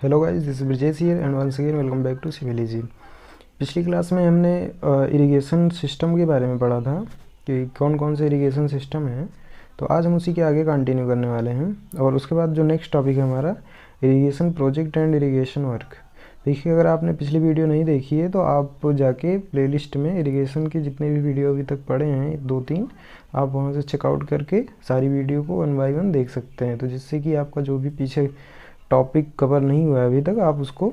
Hello guys, this is Brijesh here and once again welcome back to सिविलॉजी। पिछली class में हमने इरिगेशन सिस्टम के बारे में पढ़ा था कि कौन कौन से इरिगेशन सिस्टम हैं। तो आज हम उसी के आगे कंटिन्यू करने वाले हैं और उसके बाद जो नेक्स्ट टॉपिक है हमारा irrigation project and irrigation work. देखिए, अगर आपने पिछली वीडियो नहीं देखी है तो आप जाके प्लेलिस्ट में इरिगेशन के जितने भी वीडियो अभी तक पढ़े हैं 2-3, आप वहाँ से चेकआउट करके सारी वीडियो को 1 बाय 1 देख सकते हैं। तो जिससे कि आपका जो भी पीछे टॉपिक कवर नहीं हुआ है अभी तक, आप उसको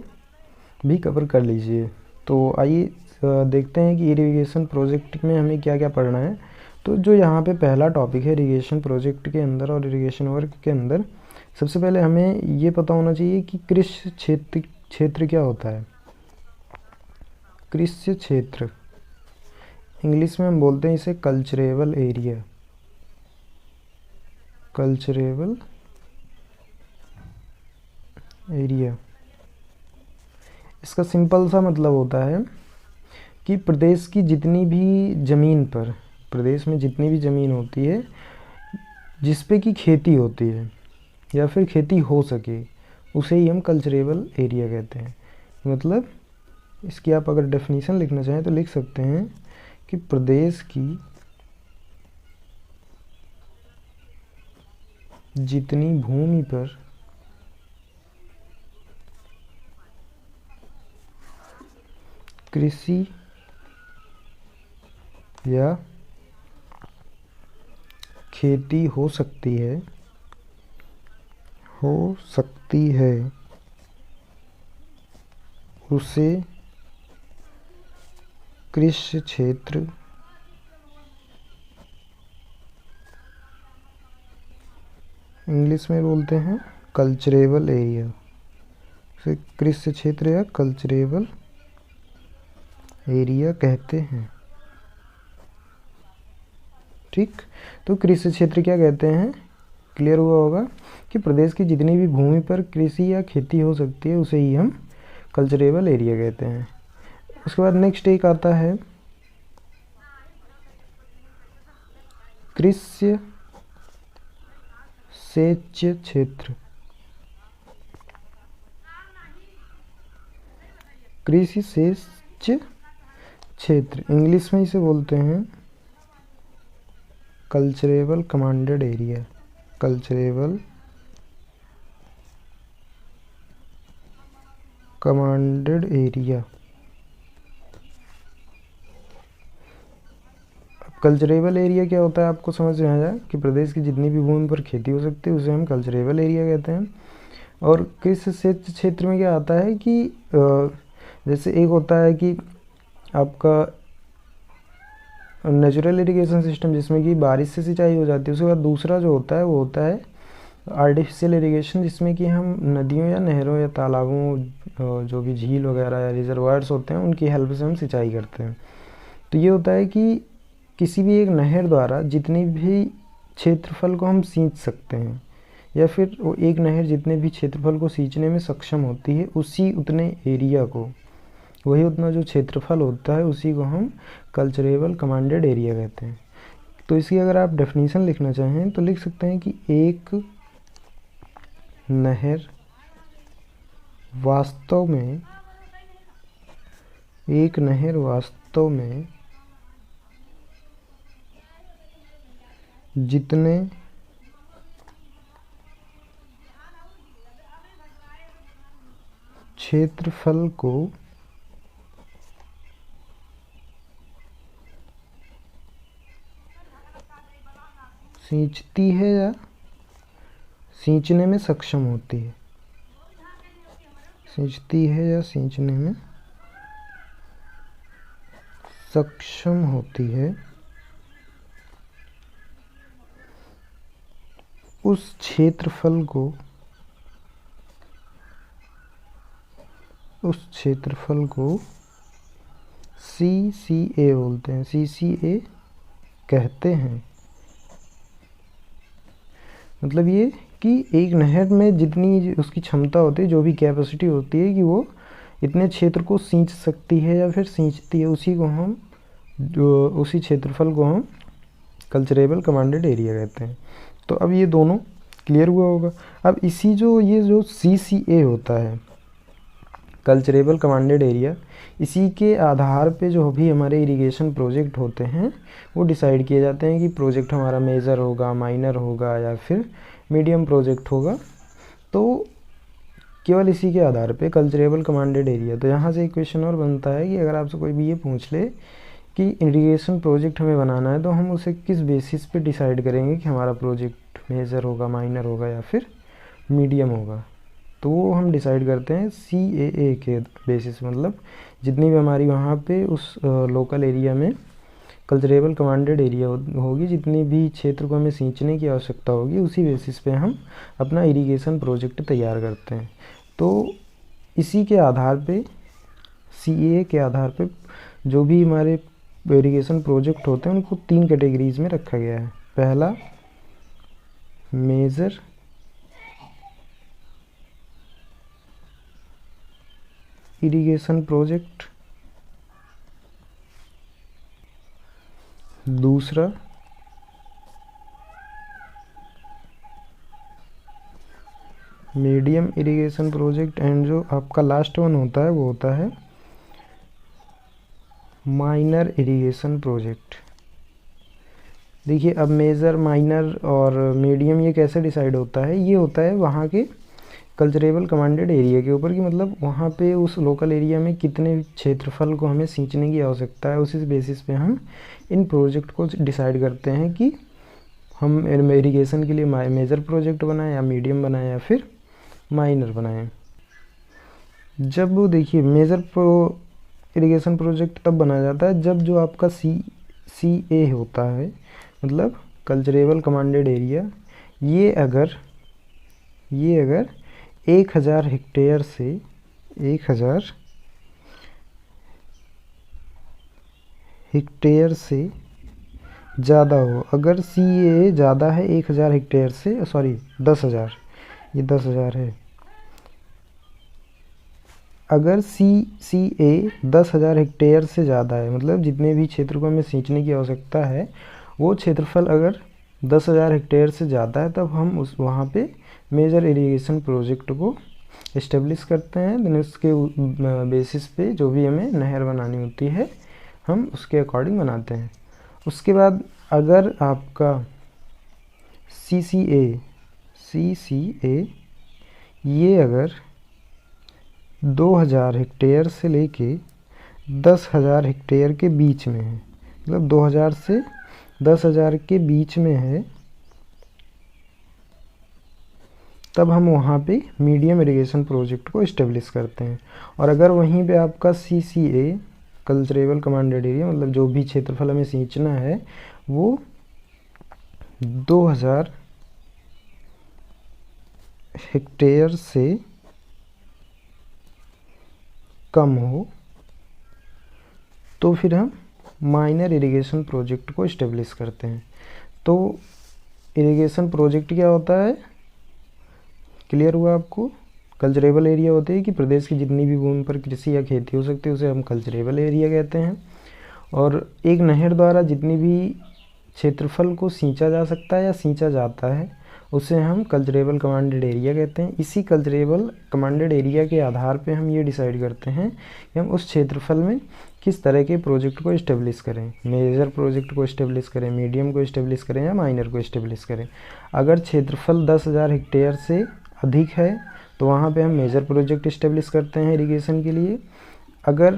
भी कवर कर लीजिए। तो आइए देखते हैं कि इरिगेशन प्रोजेक्ट में हमें क्या क्या पढ़ना है। तो जो यहाँ पे पहला टॉपिक है इरिगेशन प्रोजेक्ट के अंदर और इरिगेशन वर्क के अंदर, सबसे पहले हमें ये पता होना चाहिए कि कृषि क्षेत्र क्या होता है। कृषि क्षेत्र इंग्लिश में हम बोलते हैं इसे कल्चरेबल एरिया। कल्चरेबल एरिया, इसका सिंपल सा मतलब होता है कि प्रदेश की जितनी भी ज़मीन पर, प्रदेश में जितनी भी ज़मीन होती है जिस पे की खेती होती है या फिर खेती हो सके, उसे ही हम कल्चरेबल एरिया कहते हैं। मतलब इसकी आप अगर डेफिनेशन लिखना चाहें तो लिख सकते हैं कि प्रदेश की जितनी भूमि पर कृषि या खेती हो सकती है उसे कृषि क्षेत्र इंग्लिश में बोलते हैं कल्चरेबल एरिया। उसे कृषि क्षेत्र या कल्चरेबल एरिया कहते हैं। ठीक, तो कृषि क्षेत्र क्या कहते हैं, क्लियर हुआ होगा कि प्रदेश की जितनी भी भूमि पर कृषि या खेती हो सकती है उसे ही हम कल्चरेबल एरिया कहते हैं। उसके बाद नेक्स्ट एक आता है कृषि सेच्य क्षेत्र। कृषि सेच्य क्षेत्र इंग्लिश में इसे बोलते हैं culturable commanded area. Culturable commanded area. Culturable area क्या होता है आपको समझ में आया कि प्रदेश की जितनी भी भूमि पर खेती हो सकती है उसे हम कल्चरेबल एरिया कहते हैं। और कृषि क्षेत्र में क्या आता है कि जैसे एक होता है कि आपका नेचुरल इरिगेशन सिस्टम जिसमें कि बारिश से सिंचाई हो जाती है। उसके बाद दूसरा जो होता है वो होता है आर्टिफिशियल इरिगेशन, जिसमें कि हम नदियों या नहरों या तालाबों, जो भी झील वगैरह या रिजर्वायर्स होते हैं, उनकी हेल्प से हम सिंचाई करते हैं। तो ये होता है कि किसी भी एक नहर द्वारा जितनी भी क्षेत्रफल को हम सींच सकते हैं या फिर वो एक नहर जितने भी क्षेत्रफल को सींचने में सक्षम होती है, उसी उतने एरिया को, वही उतना जो क्षेत्रफल होता है उसी को हम कल्चरेबल कमांडेड एरिया कहते हैं। तो इसकी अगर आप डेफिनेशन लिखना चाहें तो लिख सकते हैं कि एक नहर वास्तव में जितने क्षेत्रफल को सींचती है या सींचने में सक्षम होती है, सींचती है या सींचने में सक्षम होती है, उस क्षेत्रफल को CCA बोलते हैं, CCA कहते हैं। मतलब ये कि एक नहर में जितनी उसकी क्षमता होती है, जो भी कैपेसिटी होती है कि वो इतने क्षेत्र को सींच सकती है या फिर सींचती है, उसी क्षेत्रफल को हम कल्चरेबल कमांडेड एरिया कहते हैं। तो अब ये दोनों क्लियर हुआ होगा। अब ये जो CCA होता है, कल्चरेबल कमांडेड एरिया, इसी के आधार पे जो भी हमारे इरिगेशन प्रोजेक्ट होते हैं वो डिसाइड किए जाते हैं कि प्रोजेक्ट हमारा मेजर होगा, माइनर होगा या फिर मीडियम प्रोजेक्ट होगा। तो केवल इसी के आधार पे कल्चरेबल कमांडेड एरिया। तो यहाँ से एक क्वेश्चन और बनता है कि अगर आपसे कोई भी ये पूछ ले कि इरिगेशन प्रोजेक्ट हमें बनाना है तो हम उसे किस बेसिस पे डिसाइड करेंगे कि हमारा प्रोजेक्ट मेजर होगा, माइनर होगा या फिर मीडियम होगा। तो वो हम डिसाइड करते हैं CAA के बेसिस, मतलब जितनी भी हमारी वहाँ पे उस लोकल एरिया में कल्चरेबल कमांडेड एरिया होगी, जितनी भी क्षेत्र को हमें सींचने की आवश्यकता होगी, उसी बेसिस पे हम अपना इरिगेशन प्रोजेक्ट तैयार करते हैं। तो इसी के आधार पे, CAA के आधार पे जो भी हमारे इरिगेशन प्रोजेक्ट होते हैं उनको 3 कैटेगरीज में रखा गया है। पहला मेजर इरिगेशन प्रोजेक्ट, दूसरा मीडियम इरिगेशन प्रोजेक्ट, एंड जो आपका लास्ट वन होता है वो होता है माइनर इरिगेशन प्रोजेक्ट। देखिए अब मेजर, माइनर और मीडियम ये कैसे डिसाइड होता है, ये होता है वहाँ के कल्चरेबल कमांडेड एरिया के ऊपर कि मतलब वहाँ पे उस लोकल एरिया में कितने क्षेत्रफल को हमें सींचने की आवश्यकता है। उसी बेसिस पे हम इन प्रोजेक्ट को डिसाइड करते हैं कि हम इरिगेशन के लिए मेजर प्रोजेक्ट बनाएं या मीडियम बनाएं या फिर माइनर बनाएं। जब वो देखिए मेजर इरिगेशन प्रोजेक्ट तब बनाया जाता है जब जो आपका CA होता है, मतलब कल्चरेबल कमांडेड एरिया, ये अगर 1000 हेक्टेयर से 1000 हेक्टेयर से ज़्यादा हो। अगर CA ज़्यादा है 1000 हेक्टेयर से, सॉरी 10,000, ये 10,000 है। अगर CA 10,000 हेक्टेयर से ज़्यादा है, मतलब जितने भी क्षेत्र को हमें सींचने की आवश्यकता है वो क्षेत्रफल अगर 10,000 हेक्टेयर से ज़्यादा है, तब हम वहाँ पे मेजर इरिगेशन प्रोजेक्ट को इस्टेब्लिश करते हैं। देन उसके बेसिस पे जो भी हमें नहर बनानी होती है हम उसके अकॉर्डिंग बनाते हैं। उसके बाद अगर आपका CCA ये अगर 2000 हेक्टेयर से लेके 10,000 हेक्टेयर के बीच में है, मतलब 2000 से 10,000 के बीच में है, तब हम वहाँ पे मीडियम इरिगेशन प्रोजेक्ट को इस्टेब्लिश करते हैं। और अगर वहीं पे आपका CCA कल्चरेबल कमांडेड एरिया, मतलब जो भी क्षेत्रफल हमें सींचना है वो 2000 हेक्टेयर से कम हो, तो फिर हम माइनर इरिगेशन प्रोजेक्ट को इस्टेब्लिश करते हैं। तो इरिगेशन प्रोजेक्ट क्या होता है, क्लियर हुआ आपको? कल्चरेबल एरिया होते हैं कि प्रदेश की जितनी भी भूमि पर कृषि या खेती हो सकती है उसे हम कल्चरेबल एरिया कहते हैं। और एक नहर द्वारा जितनी भी क्षेत्रफल को सींचा जा सकता है या सींचा जाता है उसे हम कल्चरेबल कमांडेड एरिया कहते हैं। इसी कल्चरेबल कमांडेड एरिया के आधार पे हम ये डिसाइड करते हैं कि हम उस क्षेत्रफल में किस तरह के प्रोजेक्ट को इस्टेब्लिश करें, मेजर प्रोजेक्ट को इस्टेब्लिश करें, मीडियम को इस्टेब्लिश करें या माइनर को इस्टेब्लिश करें। अगर क्षेत्रफल 10,000 हेक्टेयर से अधिक है तो वहाँ पे हम मेजर प्रोजेक्ट इस्टेब्लिश करते हैं इरिगेशन के लिए। अगर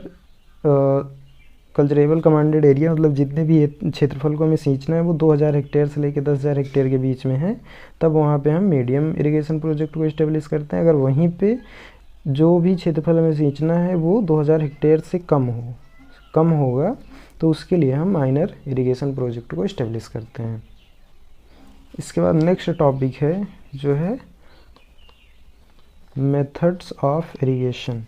कल्चरेबल कमांडेड एरिया, मतलब जितने भी क्षेत्रफल को हमें सींचना है वो 2000 हेक्टेयर से लेकर 10,000 हेक्टेयर के बीच में है, तब वहाँ पे हम मीडियम इरिगेशन प्रोजेक्ट को इस्टेब्लिश करते हैं। अगर वहीं पे जो भी क्षेत्रफल हमें सींचना है वो 2000 हेक्टेयर से कम होगा तो उसके लिए हम माइनर इरिगेशन प्रोजेक्ट को इस्टेब्लिश करते हैं। इसके बाद नेक्स्ट टॉपिक है जो है methods of irrigation.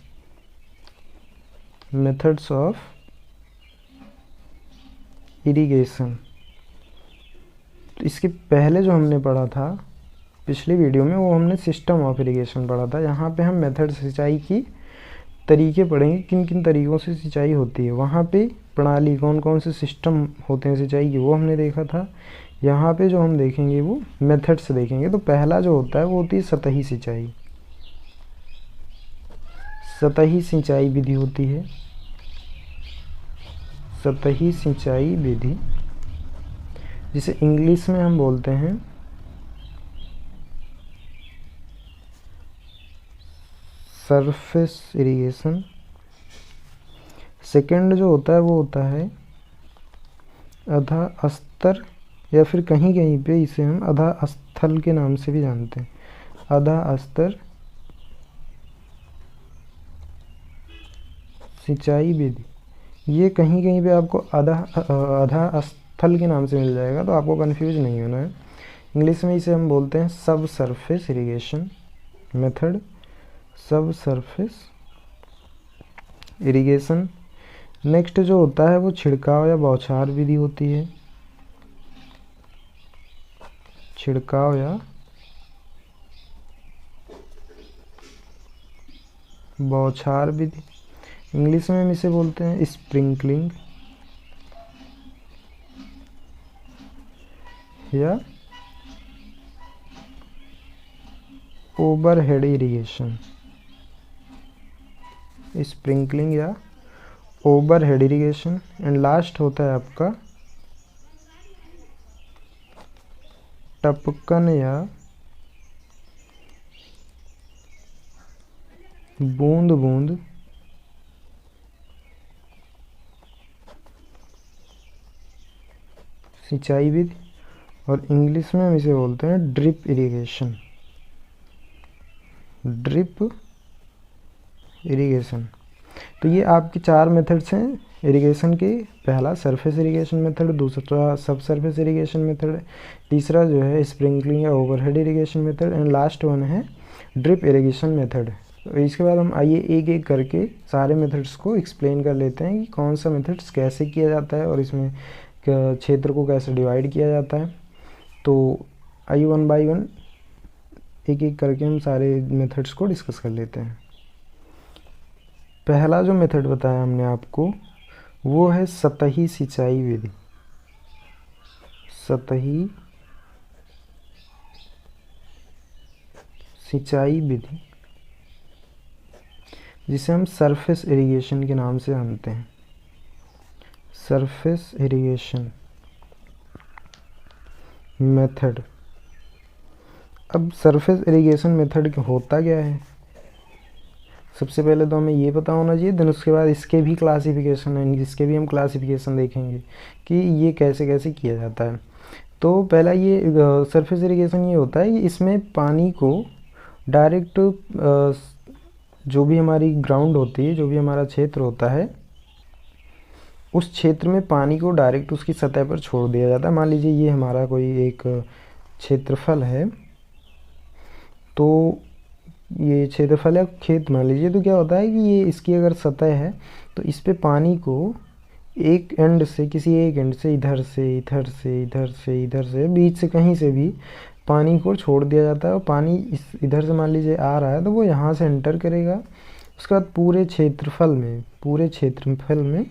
Methods of irrigation, तो इसके पहले जो हमने पढ़ा था पिछली वीडियो में वो हमने सिस्टम ऑफ इरिगेशन पढ़ा था। यहाँ पे हम मेथड सिंचाई की तरीके पढ़ेंगे, किन किन तरीक़ों से सिंचाई होती है। वहाँ पे प्रणाली कौन कौन से सिस्टम होते हैं सिंचाई की वो हमने देखा था। यहाँ पे जो हम देखेंगे वो मेथड्स देखेंगे। तो पहला जो होता है वो होती है सतही सिंचाई। सतही सिंचाई विधि होती है, सतही सिंचाई विधि, जिसे इंग्लिश में हम बोलते हैं सरफेस इरिगेशन। सेकंड जो होता है वो होता है आधा स्तर, या फिर कहीं कहीं पे इसे हम आधा स्थल के नाम से भी जानते हैं, आधा स्तर सिंचाई विधि। ये कहीं कहीं पे आपको आधा स्थल के नाम से मिल जाएगा, तो आपको कंफ्यूज नहीं होना है। इंग्लिश में इसे हम बोलते हैं सब सरफेस इरिगेशन मेथड, सब सरफेस इरिगेशन। नेक्स्ट जो होता है वो छिड़काव या बौछार विधि होती है, छिड़काव या बौछार विधि। इंग्लिश में हम इसे बोलते हैं स्प्रिंकलिंग या ओवरहेड इरिगेशन, स्प्रिंकलिंग या ओवरहेड इरिगेशन। एंड लास्ट होता है आपका टपकन या बूंद बूंद सिंचाई विधि, और इंग्लिश में हम इसे बोलते हैं ड्रिप इरिगेशन, ड्रिप इरिगेशन। तो ये आपके 4 मेथड्स हैं इरिगेशन के। पहला सरफेस इरिगेशन मेथड, दूसरा सब सरफेस इरिगेशन मेथड, तीसरा जो है स्प्रिंकलिंग या overhead irrigation method, and last one है ड्रिप इरिगेशन मेथड। तो इसके बाद हम आइए एक एक करके सारे मेथड्स को एक्सप्लेन कर लेते हैं कि कौन सा मेथड्स कैसे किया जाता है और इसमें क्षेत्र को कैसे डिवाइड किया जाता है। तो आइए वन बाय वन एक एक करके हम सारे मेथड्स को डिस्कस कर लेते हैं। पहला जो मेथड बताया हमने आपको वो है सतही सिंचाई विधि, सतही सिंचाई विधि, जिसे हम सरफेस इरिगेशन के नाम से जानते हैं, सरफेस इरिगेशन मेथड। अब सरफेस इरिगेशन मेथड होता क्या है, सबसे पहले तो हमें ये पता होना चाहिए, देन उसके बाद इसके भी क्लासिफिकेशन है, इसके भी हम क्लासिफिकेशन देखेंगे कि ये कैसे कैसे किया जाता है। तो पहला ये सरफेस इरिगेशन ये होता है कि इसमें पानी को डायरेक्ट जो भी हमारी ग्राउंड होती है, जो भी हमारा क्षेत्र होता है, उस क्षेत्र में पानी को डायरेक्ट उसकी सतह पर छोड़ दिया जाता है। मान लीजिए ये हमारा कोई एक क्षेत्रफल है, तो ये क्षेत्रफल या खेत मान लीजिए, तो क्या होता है कि ये इसकी अगर सतह है तो इस पे पानी को एक एंड से, किसी एक एंड से, इधर से इधर से इधर से इधर से, बीच से कहीं से भी पानी को छोड़ दिया जाता है। और पानी इस इधर से मान लीजिए आ रहा है तो वो यहाँ से एंटर करेगा, उसके बाद पूरे क्षेत्रफल में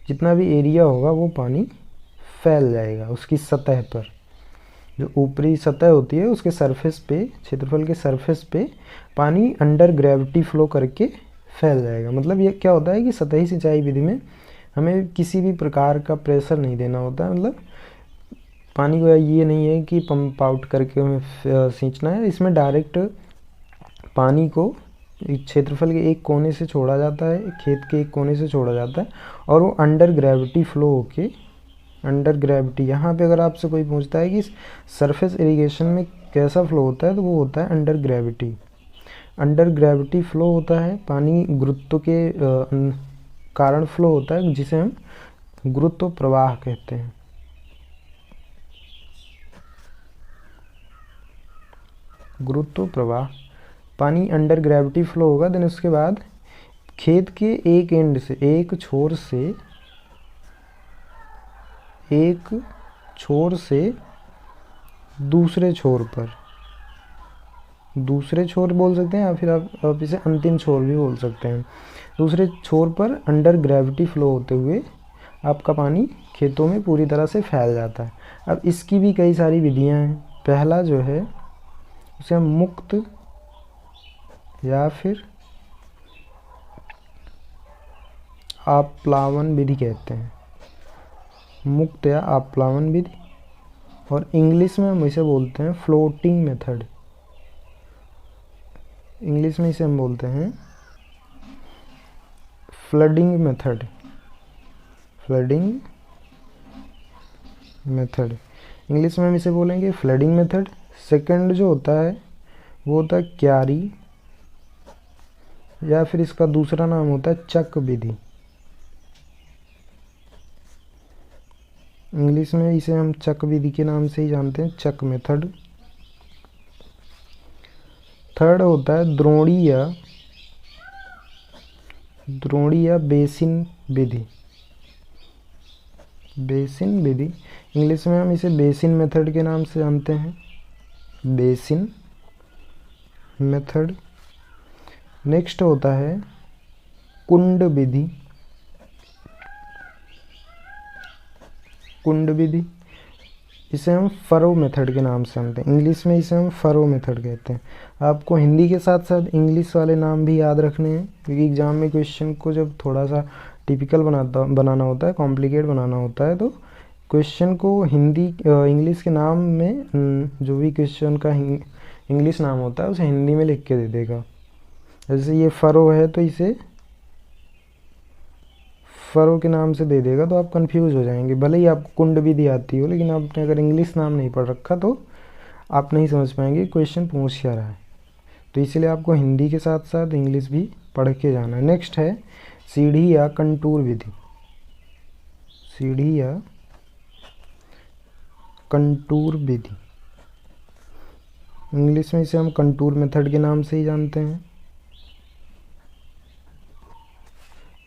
जितना भी एरिया होगा वो पानी फैल जाएगा उसकी सतह पर। जो ऊपरी सतह होती है उसके सरफेस पे, क्षेत्रफल के सरफेस पे पानी अंडर ग्रेविटी फ्लो करके फैल जाएगा। मतलब ये क्या होता है कि सतही सिंचाई विधि में हमें किसी भी प्रकार का प्रेशर नहीं देना होता है। मतलब पानी को ये नहीं है कि पंप आउट करके हमें सींचना है, इसमें डायरेक्ट पानी को क्षेत्रफल के एक कोने से छोड़ा जाता है, खेत के एक कोने से छोड़ा जाता है, और वो अंडर ग्रेविटी फ्लो होके, अंडर ग्रेविटी, यहाँ पे अगर आपसे कोई पूछता है कि सरफेस इरिगेशन में कैसा फ्लो होता है, तो वो होता है under gravity. Under gravity flow होता है, पानी गुरुत्व के कारण फ्लो होता है, जिसे हम गुरुत्व प्रवाह कहते हैं। गुरुत्व प्रवाह, पानी अंडर ग्रेविटी फ्लो होगा। देन उसके बाद खेत के एक एंड से, एक छोर से दूसरे छोर पर, दूसरे छोर बोल सकते हैं या फिर आप इसे अंतिम छोर भी बोल सकते हैं, दूसरे छोर पर अंडर ग्रेविटी फ्लो होते हुए आपका पानी खेतों में पूरी तरह से फैल जाता है। अब इसकी भी कई सारी विधियां हैं। पहला जो है उसे हम मुक्त या फिर आप्लावन विधि कहते हैं, मुक्त या आप्लावन विधि। और इंग्लिश में हम इसे बोलते हैं फ्लोटिंग मेथड। इंग्लिश में इसे हम बोलते हैं flooding method. Flooding method, English में हम इसे बोलेंगे फ्लडिंग मेथड। सेकंड जो होता है वो होता है क्यारी, या फिर इसका दूसरा नाम होता है चक विधि। इंग्लिश में इसे हम चक विधि के नाम से ही जानते हैं, चक मेथड। थर्ड होता है द्रोणी या बेसिन विधि। बेसिन विधि, इंग्लिश में हम इसे बेसिन मेथड के नाम से जानते हैं, बेसिन मेथड। नेक्स्ट होता है कुंड विधि। कुंड विधि, इसे हम फरो मेथड के नाम से जानते हैं, इंग्लिश में इसे हम फरो मेथड कहते हैं। आपको हिंदी के साथ साथ इंग्लिश वाले नाम भी याद रखने हैं, क्योंकि एग्जाम में क्वेश्चन को जब थोड़ा सा टिपिकल बनाना होता है, कॉम्प्लिकेट बनाना होता है, तो क्वेश्चन को हिंदी इंग्लिश के नाम में जो भी क्वेश्चन का इंग्लिश नाम होता है उसे हिंदी में लिख के दे देगा। जैसे ये फरो है तो इसे फरो के नाम से दे देगा, तो आप कंफ्यूज हो जाएंगे। भले ही आपको कुंड विधि आती हो, लेकिन आपने अगर इंग्लिश नाम नहीं पढ़ रखा तो आप नहीं समझ पाएंगे क्वेश्चन पूछ क्या रहा है। तो इसलिए आपको हिंदी के साथ साथ इंग्लिश भी पढ़ के जाना है। नेक्स्ट है सीढ़ी या कंटूर विधि। सीढ़ी या कंटूर विधि, इंग्लिश में इसे हम कंटूर मेथड के नाम से ही जानते हैं,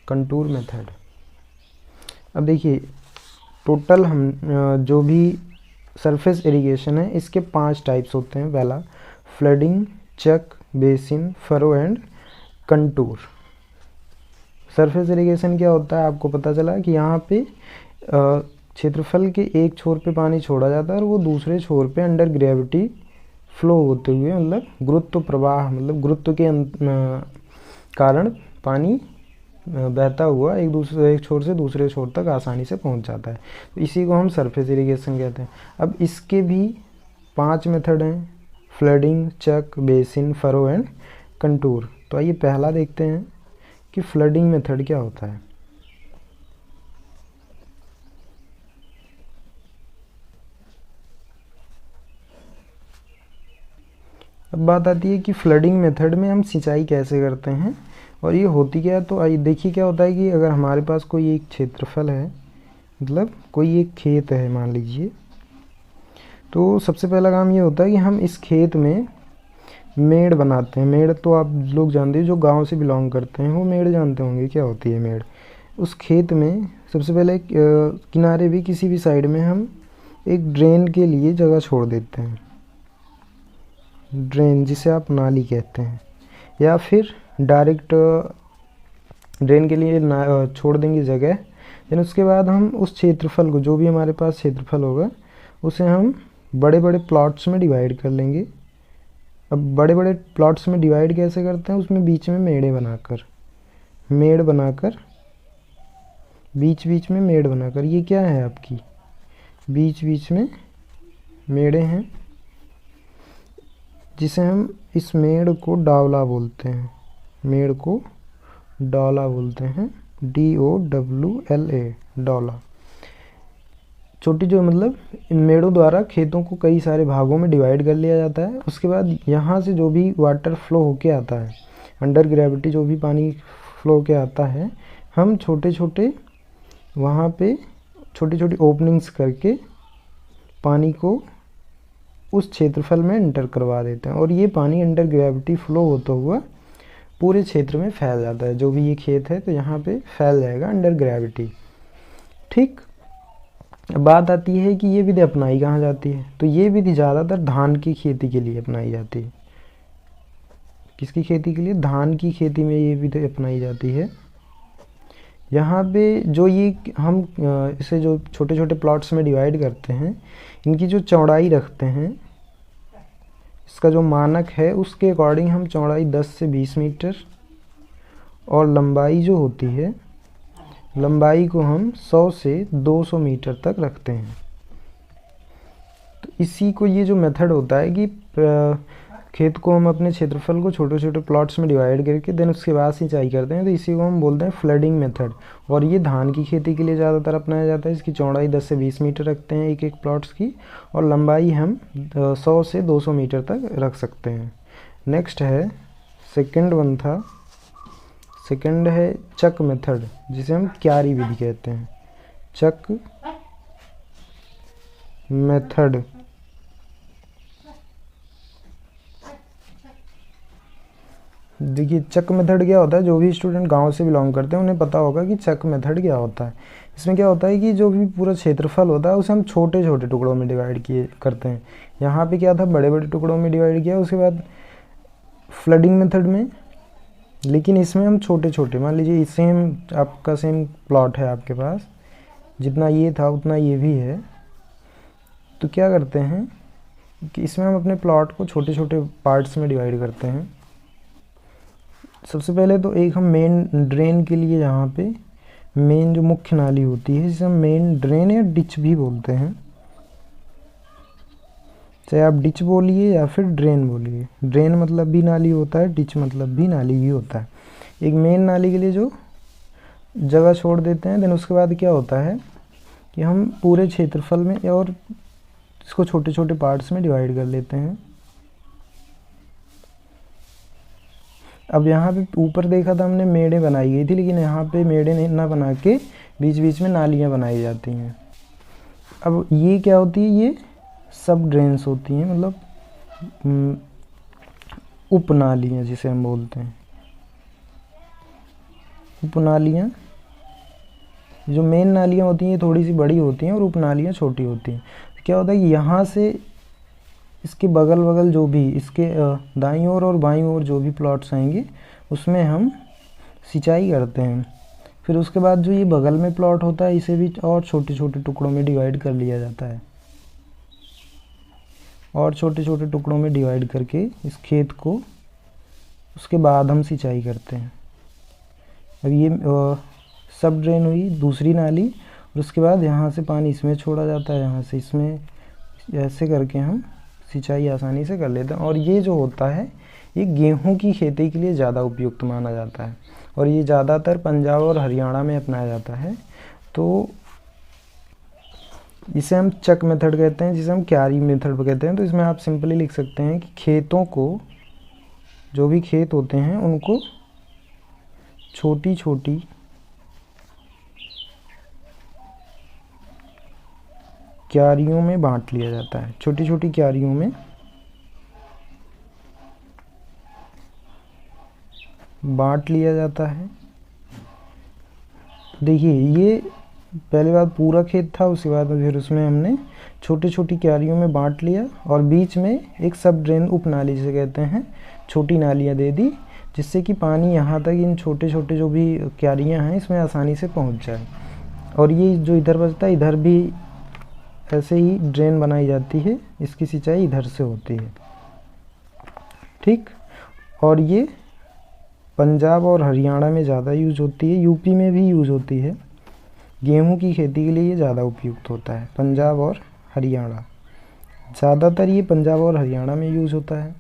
कंटूर मेथड। अब देखिए टोटल हम जो भी सरफेस इरिगेशन है इसके 5 टाइप्स होते हैं। पहला flooding, check, basin, furrow and contour. Surface irrigation क्या होता है, आपको पता चला कि यहाँ पे क्षेत्रफल के एक छोर पे पानी छोड़ा जाता है और वो दूसरे छोर पे अंडर ग्रेविटी फ्लो होते हुए, मतलब गुरुत्व प्रवाह, मतलब गुरुत्व के कारण पानी बहता हुआ एक छोर से दूसरे छोर तक आसानी से पहुंच जाता है। तो इसी को हम सरफेस इरिगेशन कहते हैं। अब इसके भी 5 मेथड हैं, flooding, check, basin, furrow and contour. तो आइए पहला देखते हैं कि फ्लडिंग मेथड क्या होता है। अब बात आती है कि फ्लडिंग मेथड में हम सिंचाई कैसे करते हैं और ये होती क्या है। तो आइए देखिए क्या होता है कि अगर हमारे पास कोई एक क्षेत्रफल है, मतलब कोई एक खेत है मान लीजिए, तो सबसे पहला काम ये होता है कि हम इस खेत में मेड़ बनाते हैं। मेड़ तो आप लोग जानते हैं, जो गांव से बिलोंग करते हैं वो मेड़ जानते होंगे क्या होती है मेड़। उस खेत में सबसे पहले किनारे भी किसी भी साइड में हम एक ड्रेन के लिए जगह छोड़ देते हैं, ड्रेन जिसे आप नाली कहते हैं, या फिर डायरेक्ट ड्रेन के लिए छोड़ देंगे जगह। देन उसके बाद हम उस क्षेत्रफल को, जो भी हमारे पास क्षेत्रफल होगा, उसे हम बड़े बड़े प्लॉट्स में डिवाइड कर लेंगे। अब बड़े बड़े प्लॉट्स में डिवाइड कैसे करते हैं, उसमें बीच में मेड़ बनाकर बीच बीच में मेड़ बनाकर, ये क्या है आपकी बीच बीच में मेड़े हैं, जिसे हम इस मेड़ को डावला बोलते हैं। मेड़ को डॉला बोलते हैं, DOWLA, डॉला। छोटी जो, मतलब इन मेड़ों द्वारा खेतों को कई सारे भागों में डिवाइड कर लिया जाता है। उसके बाद यहाँ से जो भी वाटर फ्लो होके आता है, अंडर ग्रेविटी जो भी पानी फ्लो के आता है, हम छोटे छोटे वहाँ पे छोटी छोटी ओपनिंग्स करके पानी को उस क्षेत्रफल में एंटर करवा देते हैं, और ये पानी अंडर ग्रेविटी फ्लो होता हुआ पूरे क्षेत्र में फैल जाता है। जो भी ये खेत है तो यहाँ पे फैल जाएगा अंडर ग्रेविटी। ठीक, बात आती है कि ये विधि अपनाई कहाँ जाती है। तो ये विधि ज़्यादातर धान की खेती के लिए अपनाई जाती है। किसकी खेती के लिए? धान की खेती में ये विधि अपनाई जाती है। यहाँ पे जो ये हम इसे जो छोटे छोटे प्लॉट्स में डिवाइड करते हैं, इनकी जो चौड़ाई रखते हैं, इसका जो मानक है उसके अकॉर्डिंग हम चौड़ाई 10 से 20 मीटर और लंबाई जो होती है लंबाई को हम 100 से 200 मीटर तक रखते हैं। तो इसी को ये जो मेथड होता है कि खेत को हम अपने क्षेत्रफल को छोटे छोटे प्लॉट्स में डिवाइड करके देन उसके बाद सिंचाई करते हैं, तो इसी को हम बोलते हैं फ्लडिंग मेथड। और ये धान की खेती के लिए ज़्यादातर अपनाया जाता है। इसकी चौड़ाई 10 से 20 मीटर रखते हैं एक एक प्लॉट्स की, और लंबाई हम 100 से 200 मीटर तक रख सकते हैं। नेक्स्ट है सेकंड है चक मेथड, जिसे हम क्यारी विधि कहते हैं। चक मेथड देखिए, चक मेथड क्या होता है, जो भी स्टूडेंट गांव से बिलोंग करते हैं उन्हें पता होगा कि चक मेथड क्या होता है। इसमें क्या होता है कि जो भी पूरा क्षेत्रफल होता है उसे हम छोटे छोटे टुकड़ों में डिवाइड करते हैं। यहाँ पे क्या था, बड़े बड़े टुकड़ों में डिवाइड किया, उसके बाद फ्लडिंग मेथड में, लेकिन इसमें हम छोटे छोटे, मान लीजिए सेम आपका सेम प्लॉट है आपके पास, जितना ये था उतना ये भी है, तो क्या करते हैं कि इसमें हम अपने प्लॉट को छोटे छोटे पार्ट्स में डिवाइड करते हैं। सबसे पहले तो एक हम मेन ड्रेन के लिए, यहाँ पे मेन जो मुख्य नाली होती है, जिसे हम मेन ड्रेन या डिच भी बोलते हैं, चाहे आप डिच बोलिए या फिर ड्रेन बोलिए। ड्रेन मतलब भी नाली होता है, डिच मतलब भी नाली ही होता है। एक मेन नाली के लिए जो जगह छोड़ देते हैं, देन उसके बाद क्या होता है कि हम पूरे क्षेत्रफल में और इसको छोटे छोटे पार्ट्स में डिवाइड कर लेते हैं। अब यहाँ पे ऊपर देखा था हमने मेड़े बनाई गई थी, लेकिन यहाँ पे मेड़े नहीं ना बना के बीच बीच में नालियाँ बनाई जाती हैं। अब ये क्या होती है, ये सब ड्रेन्स होती हैं, मतलब उपनालियाँ जिसे हम बोलते हैं। उपनालियाँ, जो मेन नालियाँ होती हैं थोड़ी सी बड़ी होती हैं और उपनालियाँ छोटी होती हैं। क्या होता है कि यहाँ से इसके बगल बगल जो भी, इसके दाईं ओर और बाईं ओर जो भी प्लॉट्स आएंगे उसमें हम सिंचाई करते हैं। फिर उसके बाद जो ये बगल में प्लॉट होता है, इसे भी और छोटे छोटे टुकड़ों में डिवाइड कर लिया जाता है, और छोटे छोटे टुकड़ों में डिवाइड करके इस खेत को, उसके बाद हम सिंचाई करते हैं। अब ये सब ड्रेन हुई दूसरी नाली, और उसके बाद यहाँ से पानी इसमें छोड़ा जाता है, यहाँ से इसमें, ऐसे करके हम सिंचाई आसानी से कर लेते हैं। और ये जो होता है ये गेहूं की खेती के लिए ज़्यादा उपयुक्त माना जाता है, और ये ज़्यादातर पंजाब और हरियाणा में अपनाया जाता है। तो इसे हम चक मेथड कहते हैं, जिसे हम क्यारी मेथड कहते हैं। तो इसमें आप सिंपली लिख सकते हैं कि खेतों को, जो भी खेत होते हैं उनको छोटी छोटी क्यारियों में बांट लिया जाता है, छोटी छोटी क्यारियों में बांट लिया जाता है। देखिए, ये पहले बार पूरा खेत था, उसके बाद फिर उसमें हमने छोटी छोटी क्यारियों में बांट लिया, और बीच में एक सब ड्रेन, उपनाली जिसे कहते हैं, छोटी नालियाँ दे दी, जिससे कि पानी यहाँ तक इन छोटे छोटे जो भी क्यारियाँ हैं इसमें आसानी से पहुँच जाए। और ये जो इधर बचता है, इधर भी ऐसे ही ड्रेन बनाई जाती है, इसकी सिंचाई इधर से होती है, ठीक। और ये पंजाब और हरियाणा में ज़्यादा यूज होती है, यूपी में भी यूज होती है। गेहूं की खेती के लिए ये ज़्यादा उपयुक्त होता है, पंजाब और हरियाणा, ज़्यादातर ये पंजाब और हरियाणा में यूज होता है।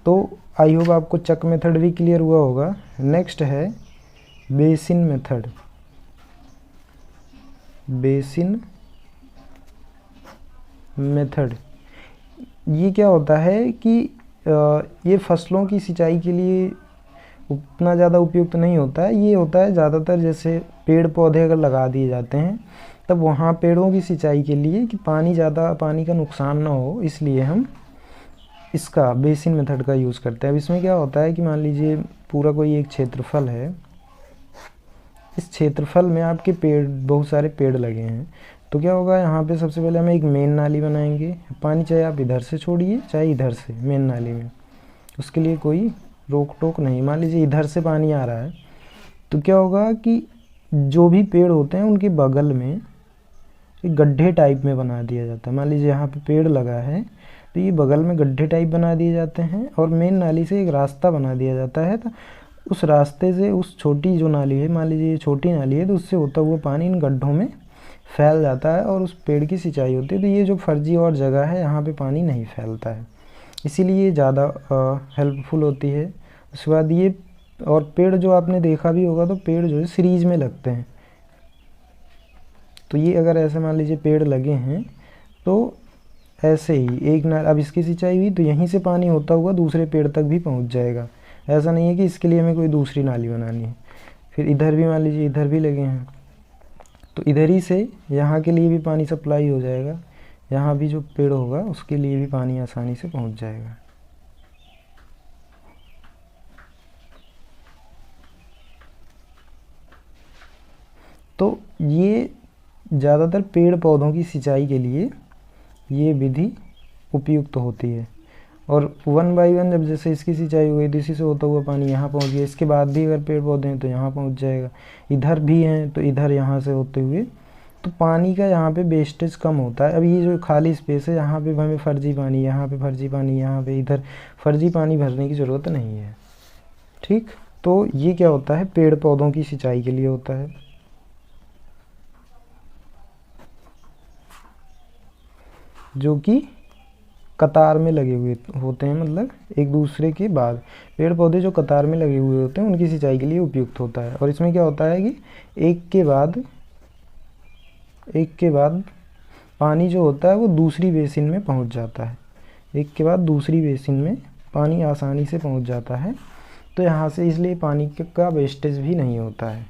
तो आई होप आपको चक मेथड भी क्लियर हुआ होगा। नेक्स्ट है बेसिन मेथड। बेसिन मेथड ये क्या होता है कि ये फसलों की सिंचाई के लिए उतना ज़्यादा उपयुक्त नहीं होता है। ये होता है ज़्यादातर, जैसे पेड़ पौधे अगर लगा दिए जाते हैं तब वहाँ पेड़ों की सिंचाई के लिए कि पानी का नुकसान ना हो, इसलिए हम इसका बेसिन मेथड का यूज़ करते हैं। अब इसमें क्या होता है कि मान लीजिए पूरा कोई एक क्षेत्रफल है, इस क्षेत्रफल में आपके पेड़, बहुत सारे पेड़ लगे हैं, तो क्या होगा, यहाँ पे सबसे पहले हम एक मेन नाली बनाएंगे। पानी चाहे आप इधर से छोड़िए चाहे इधर से, मेन नाली में उसके लिए कोई रोक टोक नहीं। मान लीजिए इधर से पानी आ रहा है, तो क्या होगा कि जो भी पेड़ होते हैं उनके बगल में एक गड्ढे टाइप में बना दिया जाता है। मान लीजिए यहाँ पे पेड़ लगा है, तो ये बगल में गड्ढे टाइप बना दिए जाते हैं, और मेन नाली से एक रास्ता बना दिया जाता है। तो उस रास्ते से उस छोटी जो नाली है, मान लीजिए ये छोटी नाली है, तो उससे होता हुआ पानी इन गड्ढों में फैल जाता है और उस पेड़ की सिंचाई होती है। तो ये जो फर्जी और जगह है यहाँ पे पानी नहीं फैलता है, इसीलिए ये ज़्यादा हेल्पफुल होती है। उसके बाद ये और पेड़ जो आपने देखा भी होगा, तो पेड़ जो है सीरीज में लगते हैं। तो ये अगर ऐसे मान लीजिए पेड़ लगे हैं, तो ऐसे ही एक नाल, अब इसकी सिंचाई हुई तो यहीं से पानी होता हुआ दूसरे पेड़ तक भी पहुंच जाएगा। ऐसा नहीं है कि इसके लिए हमें कोई दूसरी नाली बनानी है। फिर इधर भी मान लीजिए इधर भी लगे हैं, तो इधर ही से यहाँ के लिए भी पानी सप्लाई हो जाएगा, यहाँ भी जो पेड़ होगा उसके लिए भी पानी आसानी से पहुँच जाएगा। तो ये ज़्यादातर पेड़ पौधों की सिंचाई के लिए ये विधि उपयुक्त होती है। और वन बाई वन जब जैसे इसकी सिंचाई हो गई तो इसी से होता हुआ पानी यहाँ पहुँच गया। इसके बाद भी अगर पेड़ पौधे हैं तो यहाँ पहुँच जाएगा, इधर भी हैं तो इधर यहाँ से होते हुए, तो पानी का यहाँ पे वेस्टेज कम होता है। अब ये जो खाली स्पेस है यहाँ पे हमें फर्जी पानी, यहाँ पे फर्जी पानी, यहाँ पे इधर फर्जी पानी भरने की ज़रूरत नहीं है। ठीक, तो ये क्या होता है, पेड़ पौधों की सिंचाई के लिए होता है। जो कि कतार में लगे हुए होते हैं, मतलब एक दूसरे के बाद पेड़ पौधे जो कतार में लगे हुए होते हैं उनकी सिंचाई के लिए उपयुक्त होता है। और इसमें क्या होता है कि एक के बाद पानी जो होता है वो दूसरी बेसिन में पहुंच जाता है। एक के बाद दूसरी बेसिन में पानी आसानी से पहुंच जाता है। तो यहाँ से इसलिए पानी का वेस्टेज भी नहीं होता है।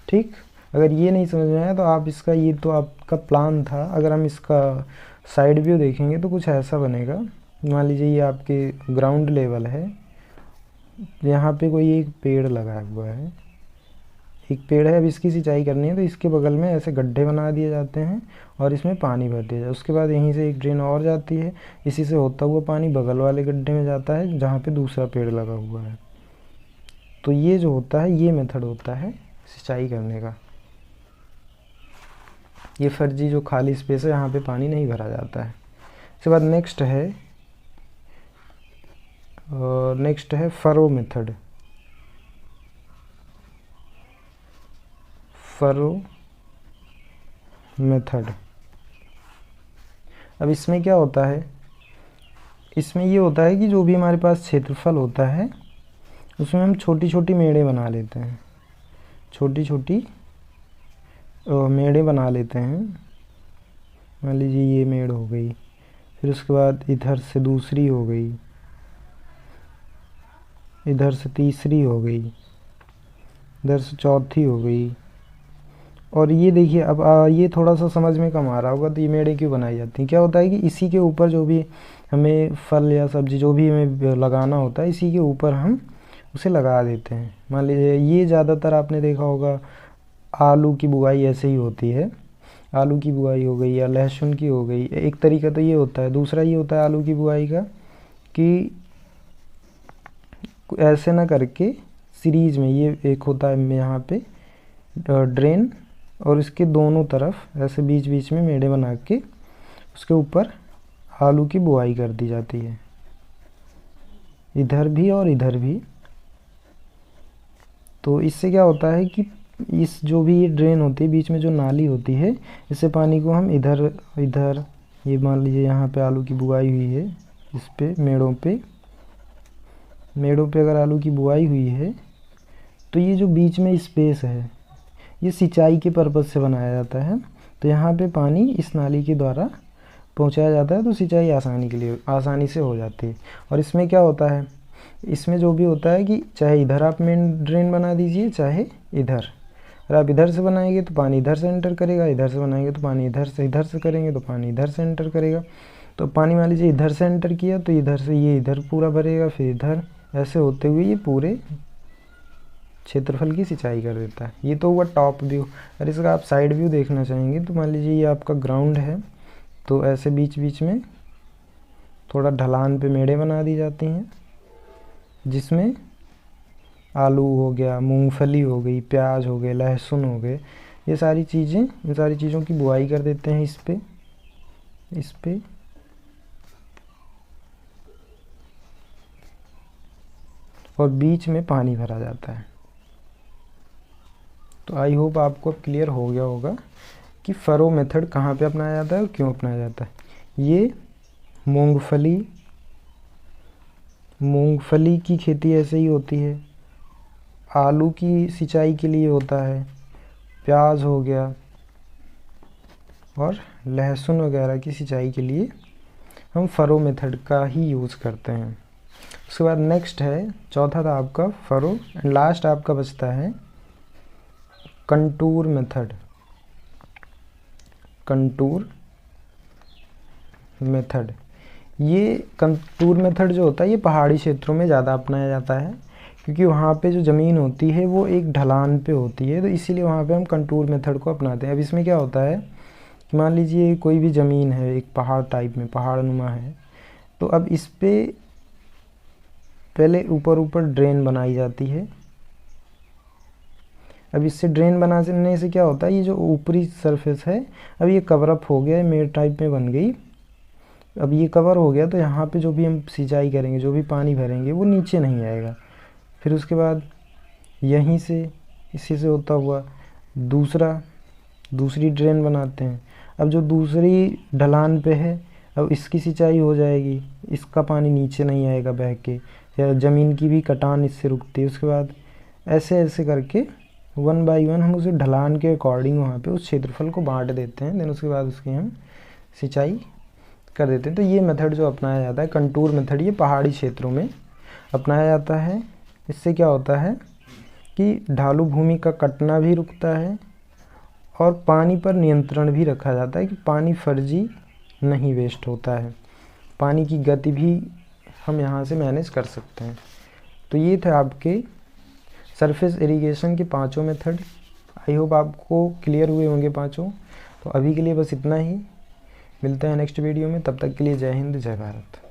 ठीक, अगर ये नहीं समझ में आया तो आप इसका, ये तो आपका प्लान था, अगर हम इसका साइड व्यू देखेंगे तो कुछ ऐसा बनेगा। मान लीजिए ये आपके ग्राउंड लेवल है, यहाँ पे कोई एक पेड़ लगा हुआ है, एक पेड़ है, अब इसकी सिंचाई करनी है तो इसके बगल में ऐसे गड्ढे बना दिए जाते हैं और इसमें पानी भर दिया जाता है। उसके बाद यहीं से एक ड्रेन और जाती है, इसी से होता हुआ पानी बगल वाले गड्ढे में जाता है जहाँ पे दूसरा पेड़ लगा हुआ है। तो ये जो होता है ये मेथड होता है सिंचाई करने का। ये फर्जी जो खाली स्पेस है यहाँ पे पानी नहीं भरा जाता है। इसके बाद नेक्स्ट है फरो मेथड। अब इसमें क्या होता है, इसमें ये होता है कि जो भी हमारे पास क्षेत्रफल होता है उसमें हम छोटी छोटी मेड़ें बना लेते हैं, छोटी छोटी मेड़ें बना लेते हैं। मान लीजिए ये मेड़ हो गई, फिर उसके बाद इधर से दूसरी हो गई, इधर से तीसरी हो गई, इधर से चौथी हो गई। और ये देखिए अब ये थोड़ा सा समझ में कम आ रहा होगा, तो ये मेड़े क्यों बनाई जाती हैं। क्या होता है कि इसी के ऊपर जो भी हमें फल या सब्जी जो भी हमें लगाना होता है, इसी के ऊपर हम उसे लगा देते हैं। मान लीजिए ये ज़्यादातर आपने देखा होगा आलू की बुआई ऐसे ही होती है, आलू की बुआई हो गई या लहसुन की हो गई, एक तरीका तो ये होता है। दूसरा ये होता है आलू की बुआई का कि ऐसे ना करके सीरीज में, ये एक होता है यहाँ पे ड्रेन और इसके दोनों तरफ ऐसे बीच बीच में मेड़े बना के उसके ऊपर आलू की बुआई कर दी जाती है, इधर भी और इधर भी। तो इससे क्या होता है कि इस जो भी ये ड्रेन होती है, बीच में जो नाली होती है, इससे पानी को हम इधर ये मान लीजिए यहाँ पे आलू की बुआई हुई है, इस पे मेड़ों पे अगर आलू की बुआई हुई है तो ये जो बीच में स्पेस है ये सिंचाई के पर्पज़ से बनाया जाता है। तो यहाँ पे पानी इस नाली के द्वारा पहुँचाया जाता है, तो सिंचाई आसानी से हो जाती है। और इसमें क्या होता है, इसमें जो भी होता है कि चाहे इधर आप मेन ड्रेन बना दीजिए चाहे इधर, अगर आप इधर से बनाएंगे तो पानी इधर से एंटर करेगा, इधर से बनाएंगे तो पानी इधर से करेंगे तो पानी इधर से एंटर करेगा। तो पानी मान लीजिए इधर से एंटर किया तो इधर से ये इधर पूरा भरेगा, फिर इधर, ऐसे होते हुए ये पूरे क्षेत्रफल की सिंचाई कर देता है। ये तो हुआ टॉप व्यू। अगर इसका आप साइड व्यू देखना चाहेंगे तो मान लीजिए ये आपका ग्राउंड है, तो ऐसे बीच बीच में थोड़ा ढलान पे मेड़े बना दी जाती हैं, जिसमें आलू हो गया, मूंगफली हो गई, प्याज हो गए, लहसुन हो गए, ये सारी चीज़ें, इन सारी चीज़ों की बुआई कर देते हैं इस पे। और बीच में पानी भरा जाता है। तो आई होप आपको अब क्लियर हो गया होगा कि फरो मेथड कहाँ पे अपनाया जाता है और क्यों अपनाया जाता है। ये मूंगफली की खेती ऐसे ही होती है, आलू की सिंचाई के लिए होता है, प्याज हो गया और लहसुन वगैरह की सिंचाई के लिए हम फरो मेथड का ही यूज़ करते हैं। उसके बाद नेक्स्ट है, चौथा था आपका फरो, एंड लास्ट आपका बचता है कंटूर मेथड। ये कंटूर मेथड जो होता है ये पहाड़ी क्षेत्रों में ज़्यादा अपनाया जाता है, क्योंकि वहाँ पे जो ज़मीन होती है वो एक ढलान पे होती है, तो इसीलिए वहाँ पे हम कंटूर मेथड को अपनाते हैं। अब इसमें क्या होता है कि मान लीजिए कोई भी ज़मीन है एक पहाड़ टाइप में, पहाड़ नुमा है, तो अब इस पे पहले ऊपर ड्रेन बनाई जाती है। अब इससे ड्रेन बनाने से क्या होता है, ये जो ऊपरी सरफेस है अब ये कवर अप हो गया है, मेड़ टाइप में बन गई। अब ये कवर हो गया तो यहाँ पे जो भी हम सिंचाई करेंगे, जो भी पानी भरेंगे वो नीचे नहीं आएगा। फिर उसके बाद यहीं से इसी से होता हुआ दूसरी ड्रेन बनाते हैं। अब जो दूसरी ढलान पे है अब इसकी सिंचाई हो जाएगी, इसका पानी नीचे नहीं आएगा बह के, या ज़मीन की भी कटान इससे रुकती है। उसके बाद ऐसे ऐसे करके 1 बाई 1 हम उसे ढलान के अकॉर्डिंग वहाँ पे उस क्षेत्रफल को बांट देते हैं। देन उसके बाद उसकी हम सिंचाई कर देते हैं। तो ये मेथड जो अपनाया जाता है कंटूर मेथड, ये पहाड़ी क्षेत्रों में अपनाया जाता है। इससे क्या होता है कि ढालू भूमि का कटना भी रुकता है और पानी पर नियंत्रण भी रखा जाता है कि पानी फर्जी नहीं वेस्ट होता है, पानी की गति भी हम यहाँ से मैनेज कर सकते हैं। तो ये थे आपके सरफेस इरिगेशन के 5 मेथड। आई होप आपको क्लियर हुए होंगे 5। तो अभी के लिए बस इतना ही, मिलते हैं नेक्स्ट वीडियो में, तब तक के लिए जय हिंद जय भारत।